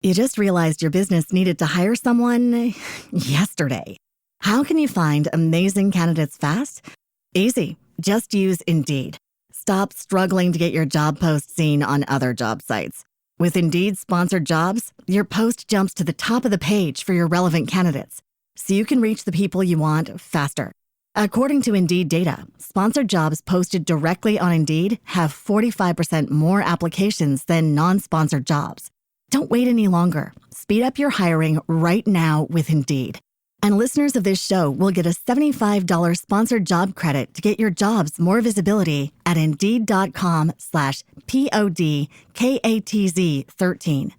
You just realized your business needed to hire someone yesterday. How can you find amazing candidates fast? Easy. Just use Indeed. Stop struggling to get your job post seen on other job sites. With Indeed sponsored jobs, your post jumps to the top of the page for your relevant candidates, so you can reach the people you want faster. According to Indeed data, sponsored jobs posted directly on Indeed have 45% more applications than non-sponsored jobs. Don't wait any longer. Speed up your hiring right now with Indeed. And listeners of this show will get a $75 sponsored job credit to get your jobs more visibility at Indeed.com/PODKATZ13.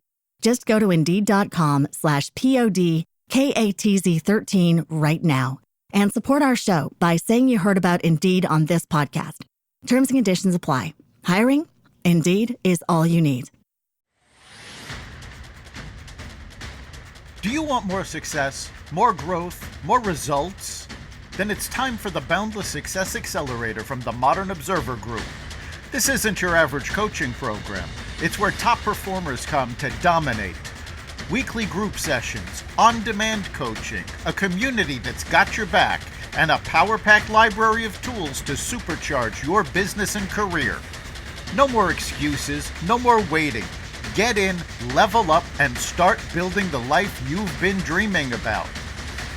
Just go to Indeed.com/PODKATZ13 right now and support our show by saying you heard about Indeed on this podcast. Terms and conditions apply. Hiring? Indeed is all you need. Do you want more success, more growth, more results? Then it's time for the Boundless Success Accelerator from the Modern Observer Group. This isn't your average coaching program. It's where top performers come to dominate. Weekly group sessions, on-demand coaching, a community that's got your back, and a power-packed library of tools to supercharge your business and career. No more excuses, no more waiting. Get in, level up, and start building the life you've been dreaming about.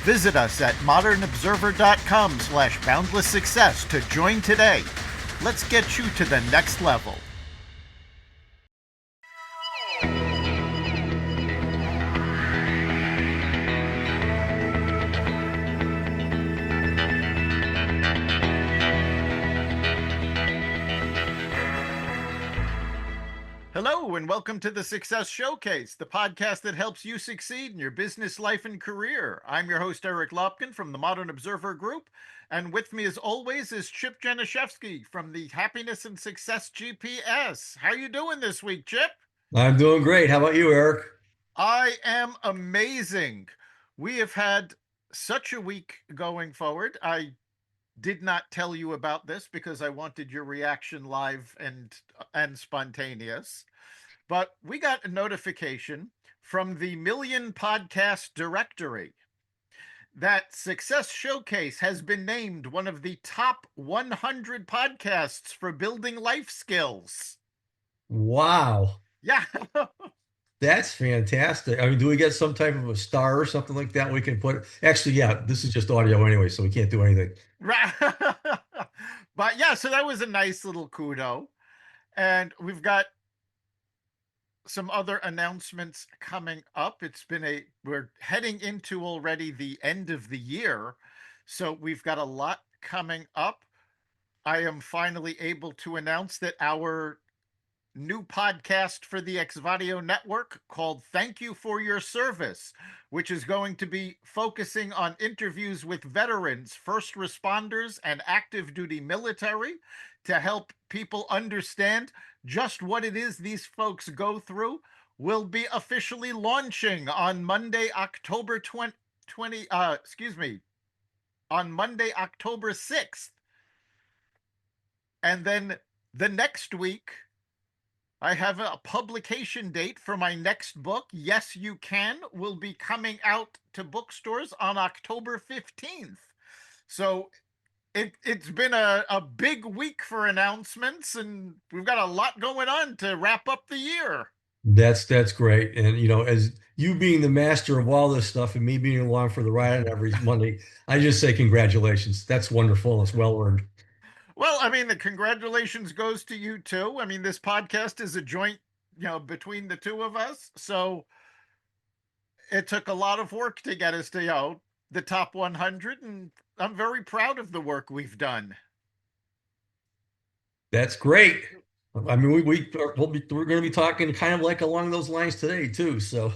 Visit us at modernobserver.com/boundless success to join today. Let's get you to the next level. Hello, and welcome to the Success Showcase, the podcast that helps you succeed in your business, life, and career. I'm your host, Eric Lopkin from the Modern Observer Group, and with me, as always, is Chip Januszewski from the Happiness and Success GPS. How are you doing this week, Chip? I'm doing great. How about you, Eric? I am amazing. We have had such a week going forward. I did not tell you about this because I wanted your reaction live and spontaneous. But we got a notification from the Million Podcast Directory that Success Showcase has been named one of the top 100 podcasts for building life skills. Wow. Yeah. That's fantastic. I mean, do we get some type of a star or something like that we can put? Actually, yeah, this is just audio anyway, so we can't do anything. Right. But yeah, so that was a nice little kudo. And we've got some other announcements coming up. We're heading into already the end of the year. So we've got a lot coming up. I am finally able to announce that our new podcast for the Exvadio Network called Thank You for Your Service, which is going to be focusing on interviews with veterans, first responders, and active duty military to help people understand just what it is these folks go through, will be officially launching on Monday, October 6th. And then the next week, I have a publication date for my next book, Yes You Can, will be coming out to bookstores on October 15th. So it's been a big week for announcements, and we've got a lot going on to wrap up the year. That's great. And as you being the master of all this stuff and me being along for the ride every Monday, I just say congratulations. That's wonderful. It's well earned. Well, I mean, the congratulations goes to you too. I mean, this podcast is a joint, between the two of us. So it took a lot of work to get us to, the top 100. And I'm very proud of the work we've done. That's great. I mean, we're going to be talking kind of like along those lines today too. So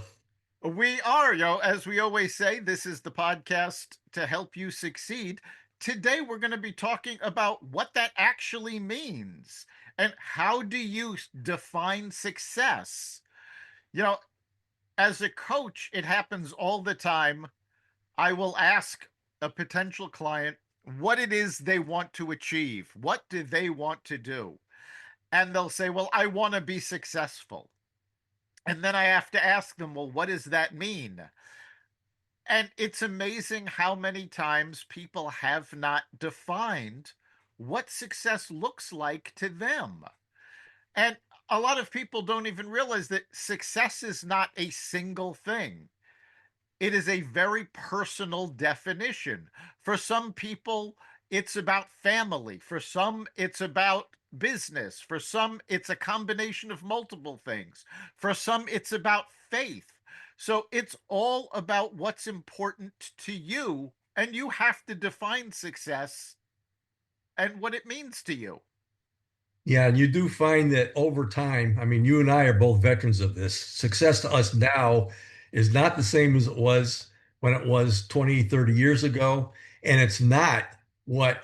we are, as we always say, this is the podcast to help you succeed. Today, we're going to be talking about what that actually means and how do you define success? As a coach, it happens all the time. I will ask a potential client what it is they want to achieve. What do they want to do? And they'll say, well, I want to be successful. And then I have to ask them, well, what does that mean? And it's amazing how many times people have not defined what success looks like to them. And a lot of people don't even realize that success is not a single thing. It is a very personal definition. For some people, it's about family. For some, it's about business. For some, it's a combination of multiple things. For some, it's about faith. So it's all about what's important to you, and you have to define success and what it means to you. Yeah, and you do find that over time, I mean, you and I are both veterans of this. Success to us now is not the same as it was when it was 20, 30 years ago. And it's not what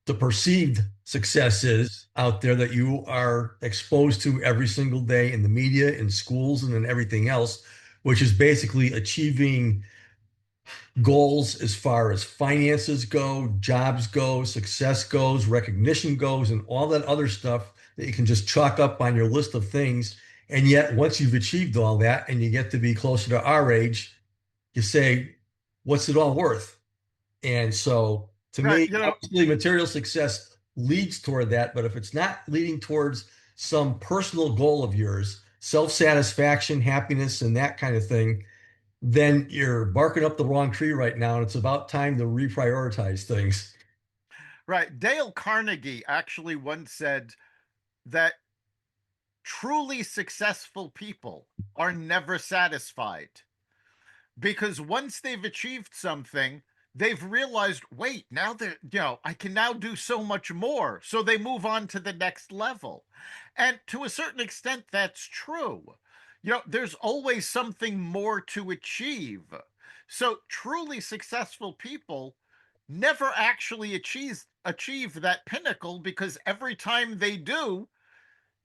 the perceived success is out there that you are exposed to every single day in the media, in schools, and in everything else, which is basically achieving goals as far as finances go, jobs go, success goes, recognition goes, and all that other stuff that you can just chalk up on your list of things. And yet, once you've achieved all that and you get to be closer to our age, you say, what's it all worth? And so, to Right. me, obviously, material success leads toward that. But if it's not leading towards some personal goal of yours, self-satisfaction, happiness, and that kind of thing, then you're barking up the wrong tree right now, and it's about time to reprioritize things. Right. Dale Carnegie actually once said that truly successful people are never satisfied, because once they've achieved something, they've realized, wait, now that, I can now do so much more. So they move on to the next level. And to a certain extent, that's true. There's always something more to achieve. So truly successful people never actually achieve that pinnacle, because every time they do,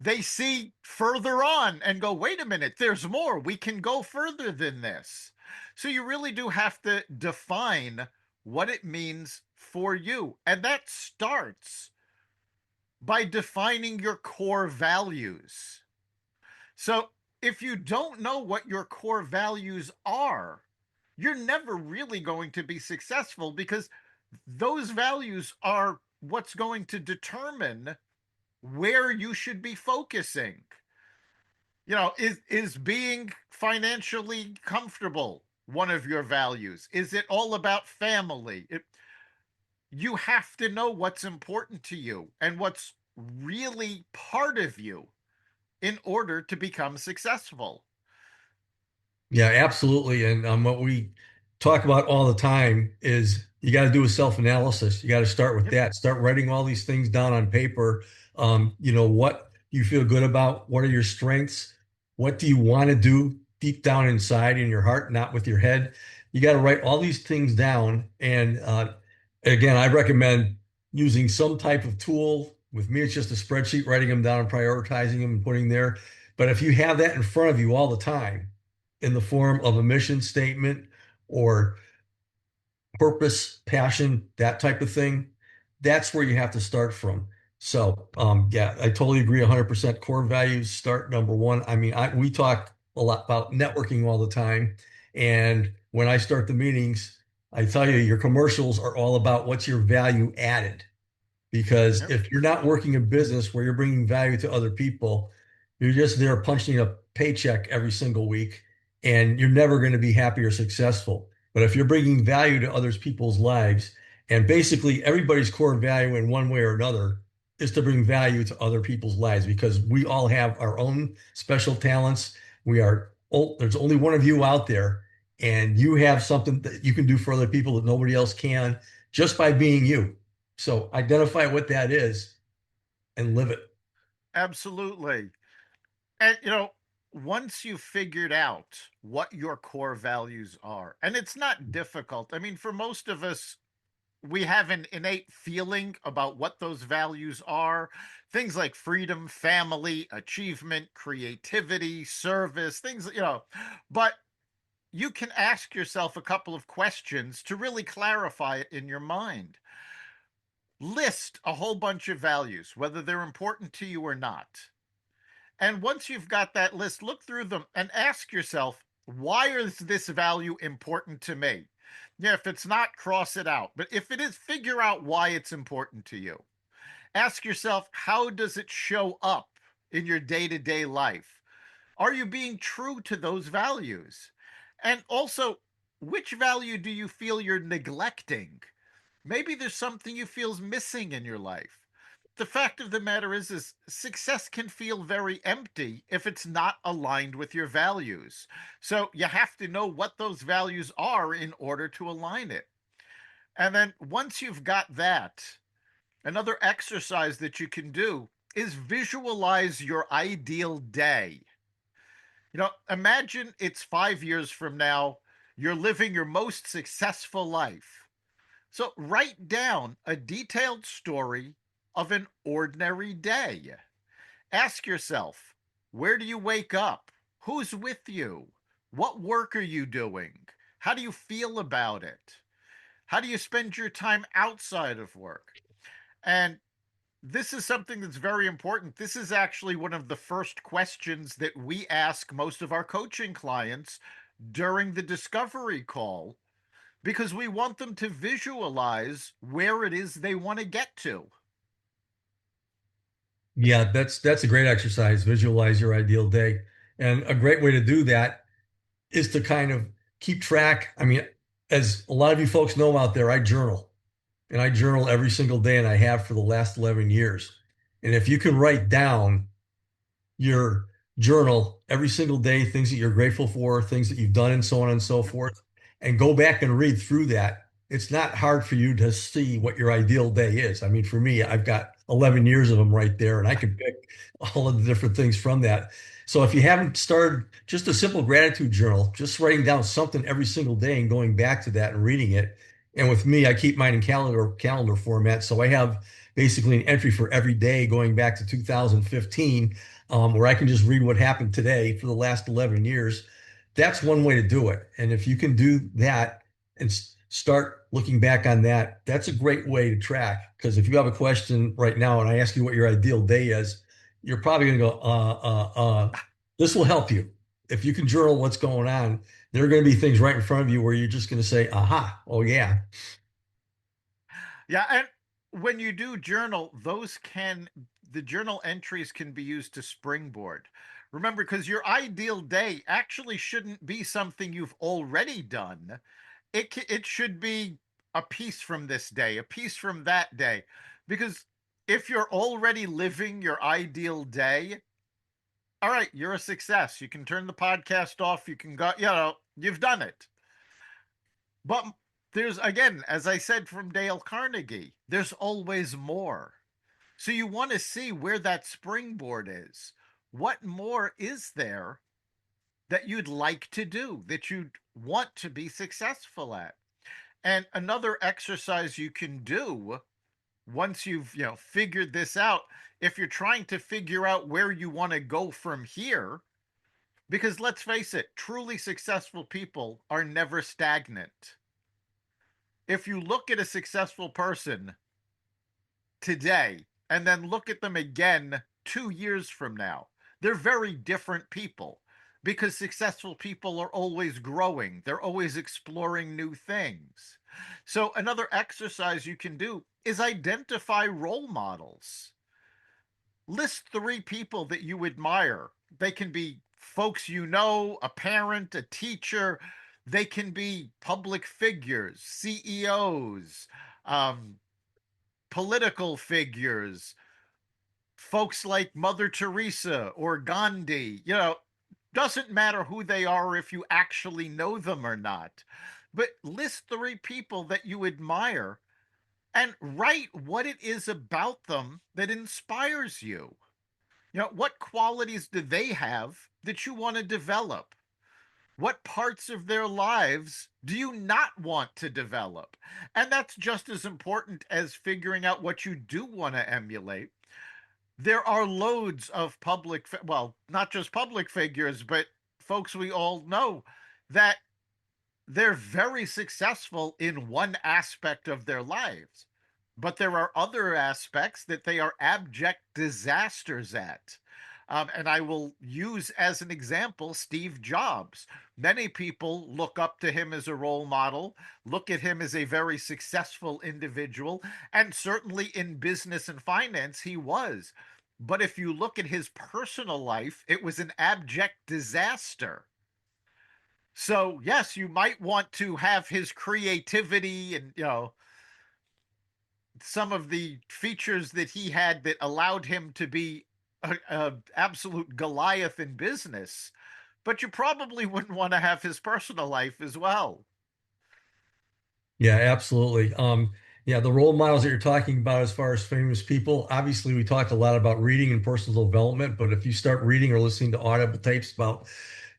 they see further on and go, wait a minute, there's more. We can go further than this. So you really do have to define what it means for you. And that starts by defining your core values. So if you don't know what your core values are, you're never really going to be successful, because those values are what's going to determine where you should be focusing. Is being financially comfortable one of your values? Is it all about family? You have to know what's important to you and what's really part of you in order to become successful. Yeah, absolutely. And what we talk about all the time is you got to do a self-analysis. You got to start with Yep. that. Start writing all these things down on paper. What you feel good about? What are your strengths? What do you want to do deep down inside in your heart, not with your head? You got to write all these things down. And again, I recommend using some type of tool. With me, it's just a spreadsheet, writing them down and prioritizing them and putting there. But if you have that in front of you all the time, in the form of a mission statement or purpose, passion, that type of thing, that's where you have to start from. So, yeah, I totally agree 100%. Core values start number one. I mean, we talk a lot about networking all the time. And when I start the meetings, I tell you, your commercials are all about what's your value added. Because Yep. if you're not working a business where you're bringing value to other people, you're just there punching a paycheck every single week, and you're never going to be happy or successful. But if you're bringing value to others people's lives, and basically everybody's core value in one way or another is to bring value to other people's lives, because we all have our own special talents. There's only one of you out there, and you have something that you can do for other people that nobody else can, just by being you. So identify what that is and live it. Absolutely. And once you've figured out what your core values are, and it's not difficult. I mean, for most of us, we have an innate feeling about what those values are. Things like freedom, family, achievement, creativity, service, things. But you can ask yourself a couple of questions to really clarify it in your mind. List a whole bunch of values, whether they're important to you or not, And once you've got that list, look through them and ask yourself, why is this value important to me? Yeah, if it's not, cross it out. But if it is, figure out why it's important to you. Ask yourself, how does it show up in your day to day life? Are you being true to those values? And also, which value do you feel you're neglecting? Maybe there's something you feel's missing in your life. The fact of the matter is success can feel very empty if it's not aligned with your values. So you have to know what those values are in order to align it. And then once you've got that, another exercise that you can do is visualize your ideal day. Imagine it's 5 years from now, you're living your most successful life. So write down a detailed story of an ordinary day. Ask yourself, where do you wake up? Who's with you? What work are you doing? How do you feel about it? How do you spend your time outside of work? And this is something that's very important. This is actually one of the first questions that we ask most of our coaching clients during the discovery call, because we want them to visualize where it is they want to get to. Yeah, that's a great exercise. Visualize your ideal day. And a great way to do that is to kind of keep track. I mean, as a lot of you folks know out there, I journal and I journal every single day and I have for the last 11 years. And if you can write down your journal every single day, things that you're grateful for, things that you've done, and so on and so forth, and go back and read through that, it's not hard for you to see what your ideal day is. I mean, for me, I've got 11 years of them right there, and I can pick all of the different things from that. So if you haven't started just a simple gratitude journal, just writing down something every single day and going back to that and reading it. And with me, I keep mine in calendar format. So I have basically an entry for every day going back to 2015, where I can just read what happened today for the last 11 years. That's one way to do it. And if you can do that and start looking back on that, that's a great way to track. Because if you have a question right now and I ask you what your ideal day is, you're probably going to go, this will help you. If you can journal what's going on, there are going to be things right in front of you where you're just going to say, aha, oh yeah. Yeah, and when you do journal, the journal entries can be used to springboard. Remember, because your ideal day actually shouldn't be something you've already done. It should be a piece from this day, a piece from that day. Because if you're already living your ideal day, all right, you're a success. You can turn the podcast off. You can go, you've done it. But there's, again, as I said from Dale Carnegie, there's always more. So you want to see where that springboard is. What more is there that you'd like to do, that you'd want to be successful at? And another exercise you can do once you've, figured this out, if you're trying to figure out where you want to go from here, because let's face it, truly successful people are never stagnant. If you look at a successful person today and then look at them again 2 years from now, they're very different people, because successful people are always growing, they're always exploring new things. So, another exercise you can do is identify role models. List 3 people that you admire. They can be folks you know, a parent, a teacher. They can be public figures, CEOs, political figures, folks like Mother Teresa or Gandhi. Doesn't matter who they are if you actually know them or not. But list 3 people that you admire and write what it is about them that inspires you. What qualities do they have that you want to develop? What parts of their lives do you not want to develop? And that's just as important as figuring out what you do want to emulate. There are loads of well, not just public figures, but folks we all know that they're very successful in one aspect of their lives, but there are other aspects that they are abject disasters at. And I will use as an example Steve Jobs. Many people look up to him as a role model, look at him as a very successful individual, and certainly in business and finance, he was. But if you look at his personal life, it was an abject disaster. So, yes, you might want to have his creativity and, some of the features that he had that allowed him to be a absolute Goliath in business, but you probably wouldn't want to have his personal life as well. Yeah, absolutely. Yeah, the role models that you're talking about as far as famous people, obviously we talked a lot about reading and personal development, but if you start reading or listening to audible tapes about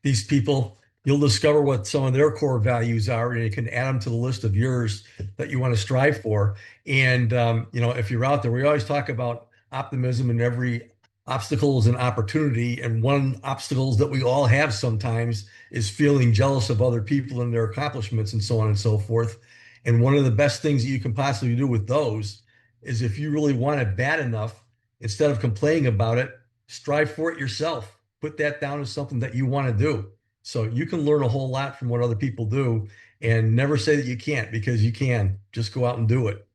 these people, you'll discover what some of their core values are, and you can add them to the list of yours that you want to strive for. And if you're out there, we always talk about optimism, and every obstacle is an opportunity. And one obstacles that we all have sometimes is feeling jealous of other people and their accomplishments and so on and so forth. And one of the best things that you can possibly do with those is, if you really want it bad enough, instead of complaining about it, strive for it yourself. Put that down as something that you want to do. So you can learn a whole lot from what other people do, and never say that you can't, because you can. Just go out and do it.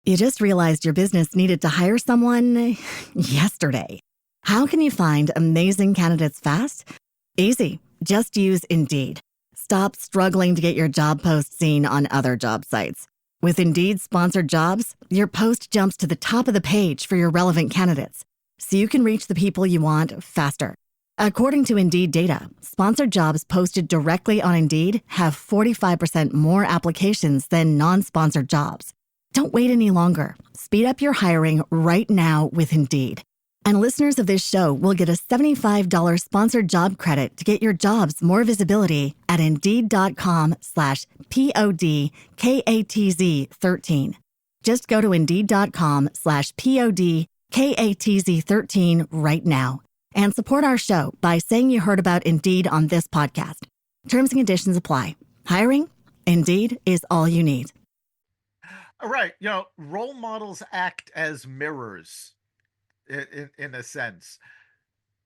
You just realized your business needed to hire someone yesterday. How can you find amazing candidates fast? Easy. Just use Indeed. Stop struggling to get your job post seen on other job sites. With Indeed sponsored jobs, your post jumps to the top of the page for your relevant candidates, so you can reach the people you want faster. According to Indeed data, sponsored jobs posted directly on Indeed have 45% more applications than non-sponsored jobs. Don't wait any longer. Speed up your hiring right now with Indeed. And listeners of this show will get a $75 sponsored job credit to get your jobs more visibility at Indeed.com/PODKATZ13. Just go to Indeed.com/PODKATZ13 right now and support our show by saying you heard about Indeed on this podcast. Terms and conditions apply. Hiring? Indeed is all you need. All right. Role models act as mirrors in a sense.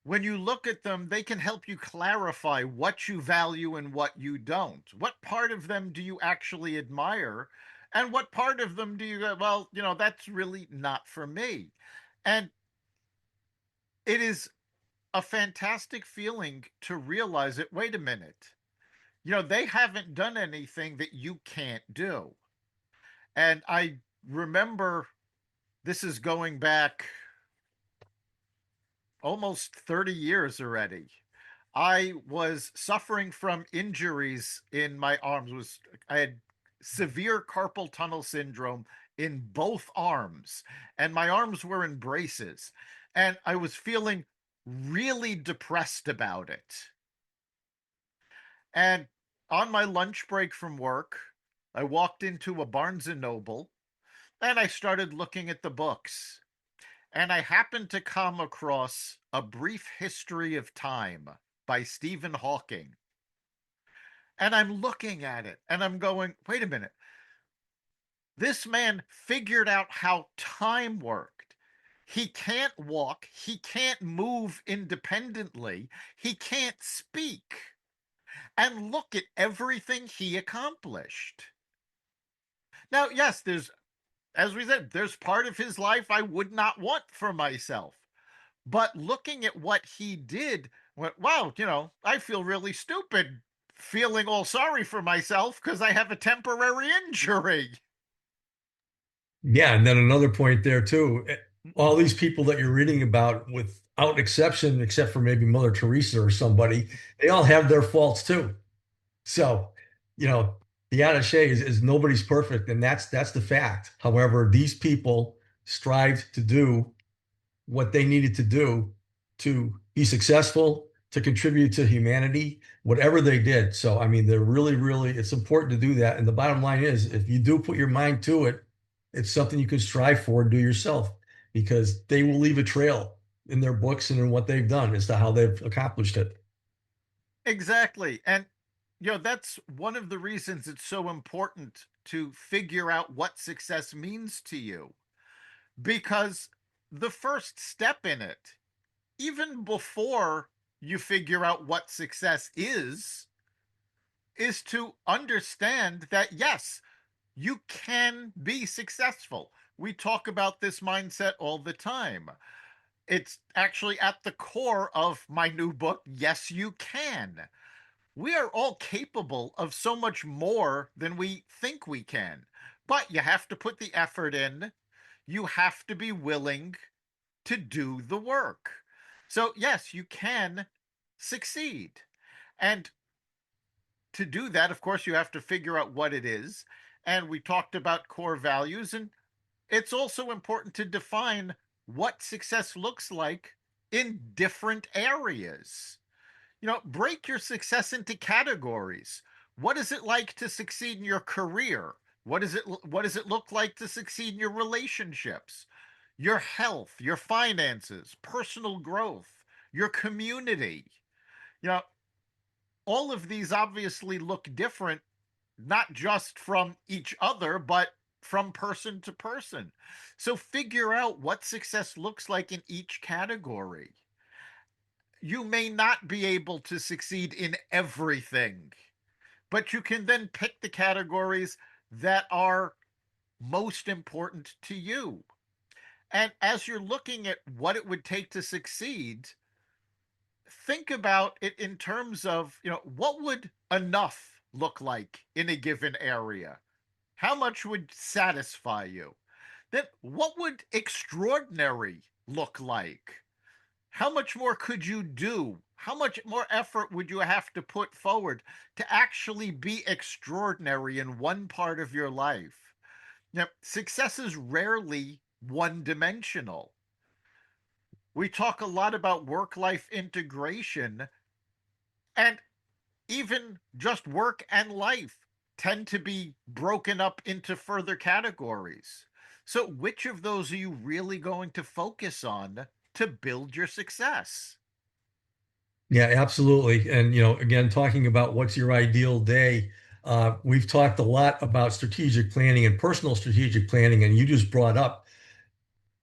When you look at them, they can help you clarify what you value and what you don't. What part of them do you actually admire? And what part of them do you go, well, that's really not for me? And it is a fantastic feeling to realize that, wait a minute, they haven't done anything that you can't do. And I remember, this is going back almost 30 years already. I was suffering from injuries in my arms. I had severe carpal tunnel syndrome in both arms, and my arms were in braces. And I was feeling really depressed about it. And on my lunch break from work, I walked into a Barnes and Noble, and I started looking at the books. And I happened to come across A Brief History of Time by Stephen Hawking. And I'm looking at it and I'm going, wait a minute. This man figured out how time worked. He can't walk. He can't move independently. He can't speak. And look at everything he accomplished. Now, yes, as we said, there's part of his life I would not want for myself. But looking at what he did, went, wow, I feel really stupid feeling all sorry for myself because I have a temporary injury. Yeah, and then another point there too, all these people that you're reading about, without exception, except for maybe Mother Teresa or somebody, they all have their faults too. So, the adage is nobody's perfect, and that's the fact. However, these people strived to do what they needed to do to be successful, to contribute to humanity, whatever they did. So, I mean, they're really, really, it's important to do that. And the bottom line is, if you do put your mind to it, it's something you can strive for and do yourself, because they will leave a trail in their books and in what they've done as to how they've accomplished it. Exactly. And, that's one of the reasons it's so important to figure out what success means to you. Because the first step in it even before you figure out what success is to understand that yes, you can be successful. We talk about this mindset all the time. It's actually at the core of my new book, Yes, You Can. We are all capable of so much more than we think we can, but you have to put the effort in. You have to be willing to do the work. So, yes, you can succeed. And to do that, of course, you have to figure out what it is. And we talked about core values, and it's also important to define what success looks like in different areas. Break your success into categories. What is it like to succeed in your career? What does it look like to succeed in your relationships, your health, your finances, personal growth, your community? You know, all of these obviously look different, not just from each other, but from person to person. So figure out what success looks like in each category. You may not be able to succeed in everything, but you can then pick the categories that are most important to you. And as you're looking at what it would take to succeed, think about it in terms of, what would enough look like in a given area? How much would satisfy you? Then what would extraordinary look like? How much more could you do? How much more effort would you have to put forward to actually be extraordinary in one part of your life? Now, success is rarely one dimensional. We talk a lot about work life integration, and even just work and life tend to be broken up into further categories. So, which of those are you really going to focus on to build your success? Yeah, absolutely. And, again, talking about what's your ideal day, we've talked a lot about strategic planning and personal strategic planning, and you just brought up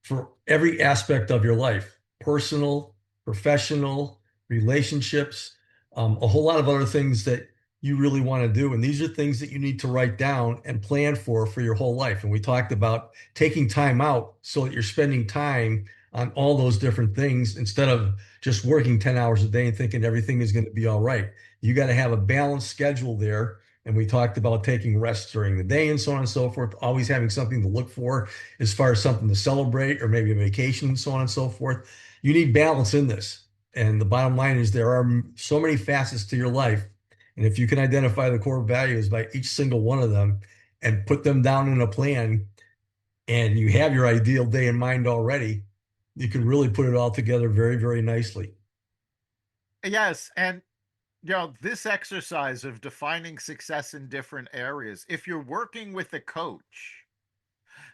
for every aspect of your life, personal, professional, relationships, a whole lot of other things that you really want to do. And these are things that you need to write down and plan for your whole life. And we talked about taking time out so that you're spending time on all those different things instead of just working 10 hours a day and thinking everything is going to be all right. You got to have a balanced schedule there. And we talked about taking rest during the day and so on and so forth, always having something to look for as far as something to celebrate or maybe a vacation and so on and so forth. You need balance in this. And the bottom line is there are so many facets to your life. And if you can identify the core values by each single one of them and put them down in a plan, and you have your ideal day in mind already, you can really put it all together very, very nicely. Yes, and this exercise of defining success in different areas, if you're working with a coach,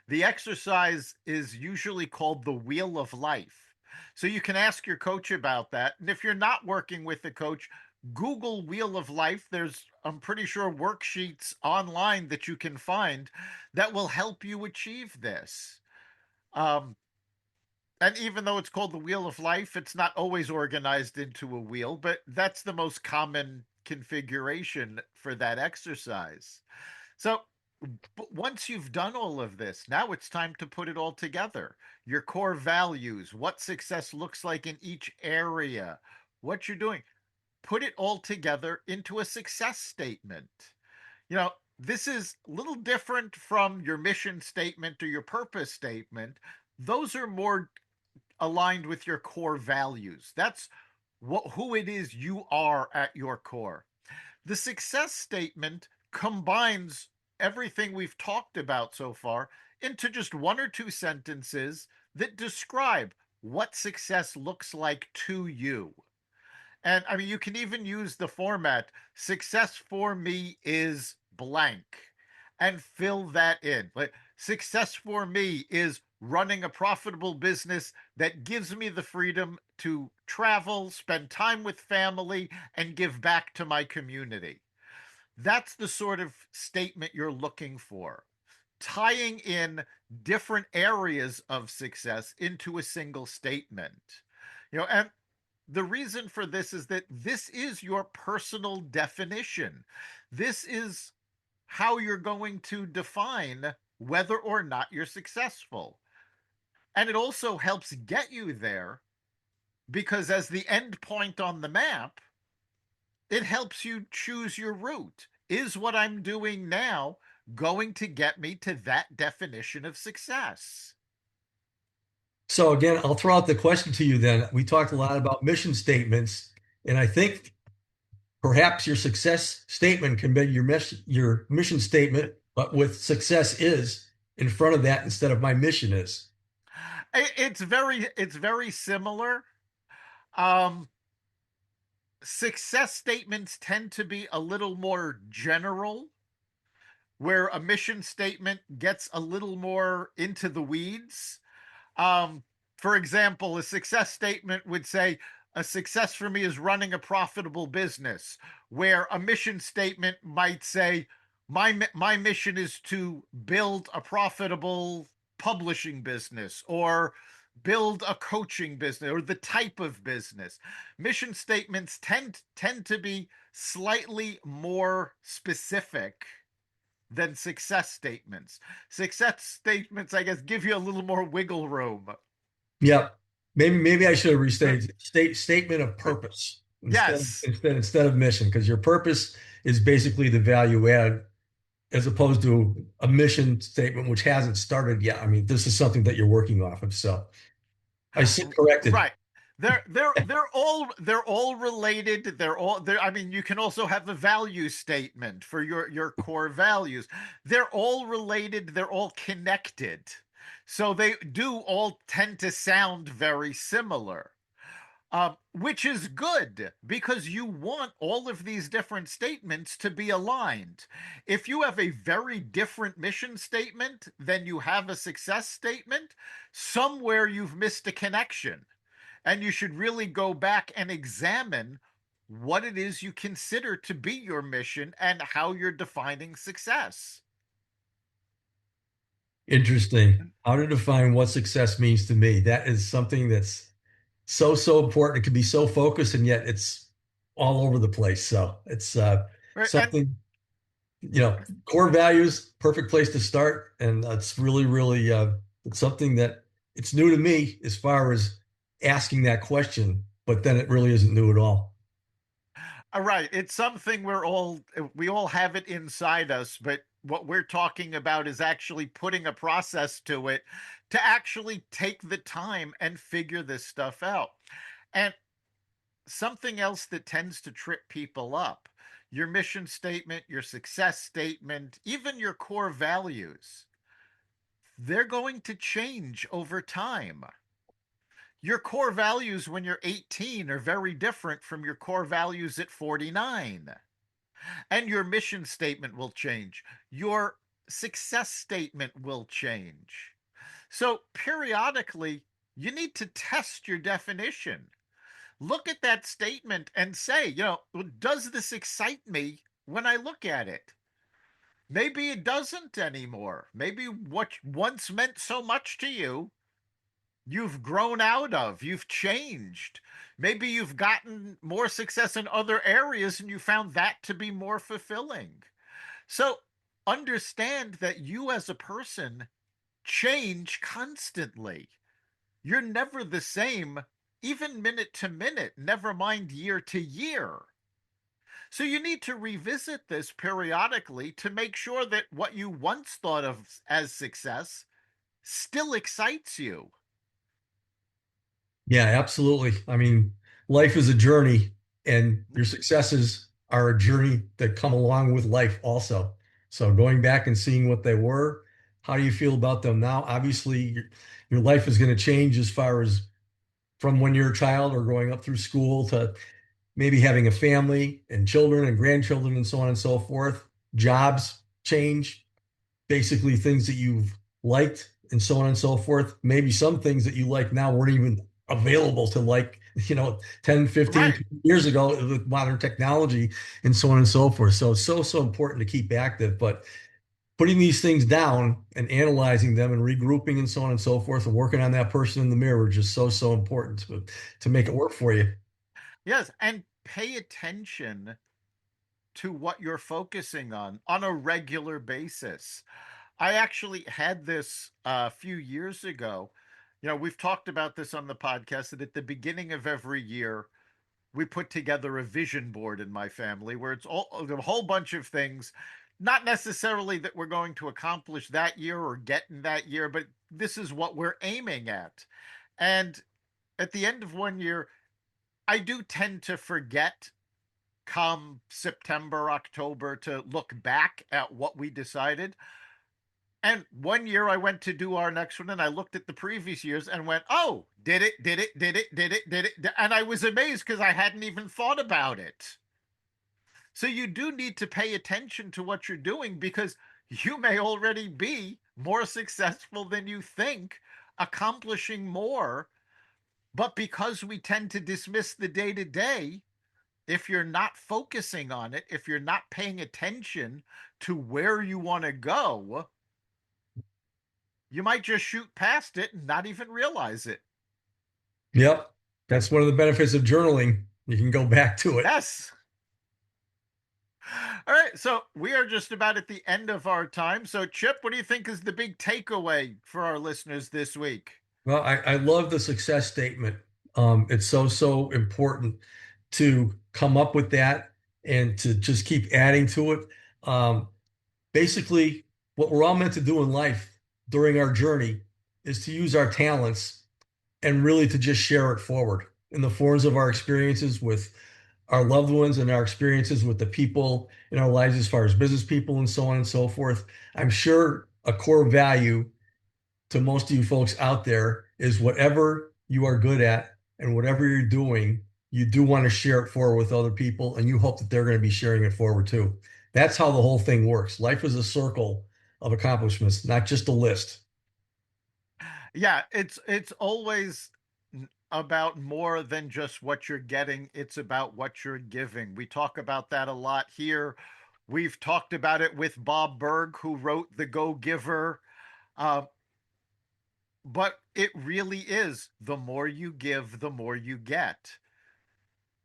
the exercise is usually called the Wheel of Life. So you can ask your coach about that. And if you're not working with a coach, Google Wheel of Life. There's, I'm pretty sure, worksheets online that you can find that will help you achieve this. Um, and even though it's called the Wheel of Life, it's not always organized into a wheel, but that's the most common configuration for that exercise. So, but once you've done all of this, now it's time to put it all together. Your core values, what success looks like in each area, what you're doing. Put it all together into a success statement. This is a little different from your mission statement or your purpose statement. Those are more aligned with your core values. That's who it is you are at your core. The success statement combines everything we've talked about so far into just one or two sentences that describe what success looks like to you. And I mean, you can even use the format success for me is blank and fill that in. Like, success for me is running a profitable business that gives me the freedom to travel, spend time with family, and give back to my community. That's the sort of statement you're looking for. Tying in different areas of success into a single statement. And the reason for this is that this is your personal definition. This is how you're going to define whether or not you're successful. And it also helps get you there because, as the end point on the map, it helps you choose your route. Is what I'm doing now going to get me to that definition of success? So again, I'll throw out the question to you then. We talked a lot about mission statements, and I think perhaps your success statement can be your mission statement, but with success is in front of that instead of my mission is. It's very similar. Um, Success statements tend to be a little more general, where a mission statement gets a little more into the weeds. Um, for example, a success statement would say, a success for me is running a profitable business, where a mission statement might say, my mission is to build a profitable publishing business, or build a coaching business, or the type of business. Mission statements tend to be slightly more specific than success statements. Success statements, I guess, give you a little more wiggle room. Yep. Maybe I should have restated statement of purpose Yes. instead of mission, because your purpose is basically the value add as opposed to a mission statement which hasn't started yet. I mean, this is something that you're working off of. So I sit corrected. Right. They're all related. I mean, you can also have a value statement for your core values. They're all related, they're all connected. So they do all tend to sound very similar. Which is good because you want all of these different statements to be aligned. If you have a very different mission statement than you have a success statement, somewhere you've missed a connection. And you should really go back and examine what it is you consider to be your mission and how you're defining success. Interesting. How to define what success means to me. That is something that's so important. It can be so focused and yet it's all over the place. So it's Right. And something, core values, perfect place to start. And it's really, it's something that it's new to me as far as asking that question, but then it really isn't new at all. right, it's something we all have it inside us, but what we're talking about is actually putting a process to it to actually take the time and figure this stuff out. And something else that tends to trip people up, your mission statement, your success statement, even your core values, they're going to change over time. Your core values when you're 18 are very different from your core values at 49. And your mission statement will change. Your success statement will change. So periodically, you need to test your definition. Look at that statement and say, does this excite me when I look at it? Maybe it doesn't anymore. Maybe what once meant so much to you, you've grown out of, you've changed. Maybe you've gotten more success in other areas and you found that to be more fulfilling. So understand that you as a person change constantly. You're never the same, even minute to minute, never mind year to year. So you need to revisit this periodically to make sure that what you once thought of as success still excites you. Yeah, absolutely. I mean, life is a journey, and your successes are a journey that come along with life also. So going back and seeing what they were, how do you feel about them now? Obviously, your life is going to change as far as from when you're a child or growing up through school to maybe having a family and children and grandchildren and so on and so forth. Jobs change, basically things that you've liked and so on and so forth. Maybe some things that you like now weren't even available to 10, 15 Right. years ago with modern technology and so on and so forth. So it's so important to keep active, but putting these things down and analyzing them and regrouping and so on and so forth and working on that person in the mirror is just so important to make it work for you. Yes, and pay attention to what you're focusing on a regular basis. I actually had this a few years ago. You know, we've talked about this on the podcast that at the beginning of every year, we put together a vision board in my family where it's all a whole bunch of things, not necessarily that we're going to accomplish that year or get in that year, but this is what we're aiming at. And at the end of one year, I do tend to forget come September, October to look back at what we decided. And one year I went to do our next one and I looked at the previous years and went, oh, did it. And I was amazed because I hadn't even thought about it. So you do need to pay attention to what you're doing because you may already be more successful than you think, accomplishing more. But because we tend to dismiss the day to day, if you're not focusing on it, if you're not paying attention to where you want to go, you might just shoot past it and not even realize it. Yep. That's one of the benefits of journaling. You can go back to it. Yes. All right. So we are just about at the end of our time. So, Chip, what do you think is the big takeaway for our listeners this week? Well, I love the success statement. It's so important to come up with that and to just keep adding to it. Basically, what we're all meant to do in life during our journey is to use our talents and really to just share it forward in the forms of our experiences with our loved ones and our experiences with the people in our lives as far as business people and so on and so forth. I'm sure a core value to most of you folks out there is whatever you are good at and whatever you're doing, you do want to share it forward with other people, and you hope that they're going to be sharing it forward too. That's how the whole thing works. Life is a circle of accomplishments, not just a list. Yeah, it's always about more than just what you're getting. It's about what you're giving. We talk about that a lot here. We've talked about it with Bob Berg, who wrote The Go Giver. But it really is the more you give, the more you get.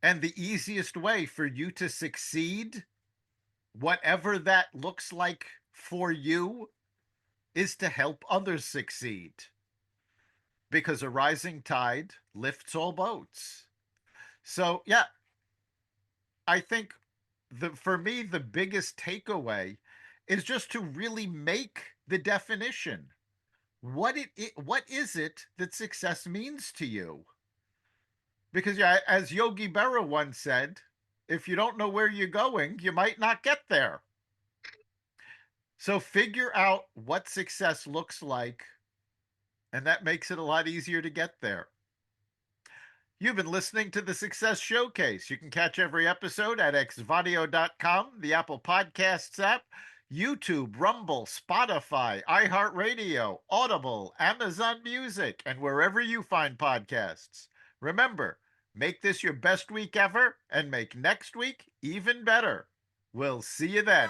And the easiest way for you to succeed, whatever that looks like for you, is to help others succeed. Because a rising tide lifts all boats. So, yeah, I think for me, the biggest takeaway is just to really make the definition. What is it that success means to you? Because yeah, as Yogi Berra once said, if you don't know where you're going, you might not get there. So figure out what success looks like, and that makes it a lot easier to get there. You've been listening to the Success Showcase. You can catch every episode at xvadio.com, the Apple Podcasts app, YouTube, Rumble, Spotify, iHeartRadio, Audible, Amazon Music, and wherever you find podcasts. Remember, make this your best week ever and make next week even better. We'll see you then.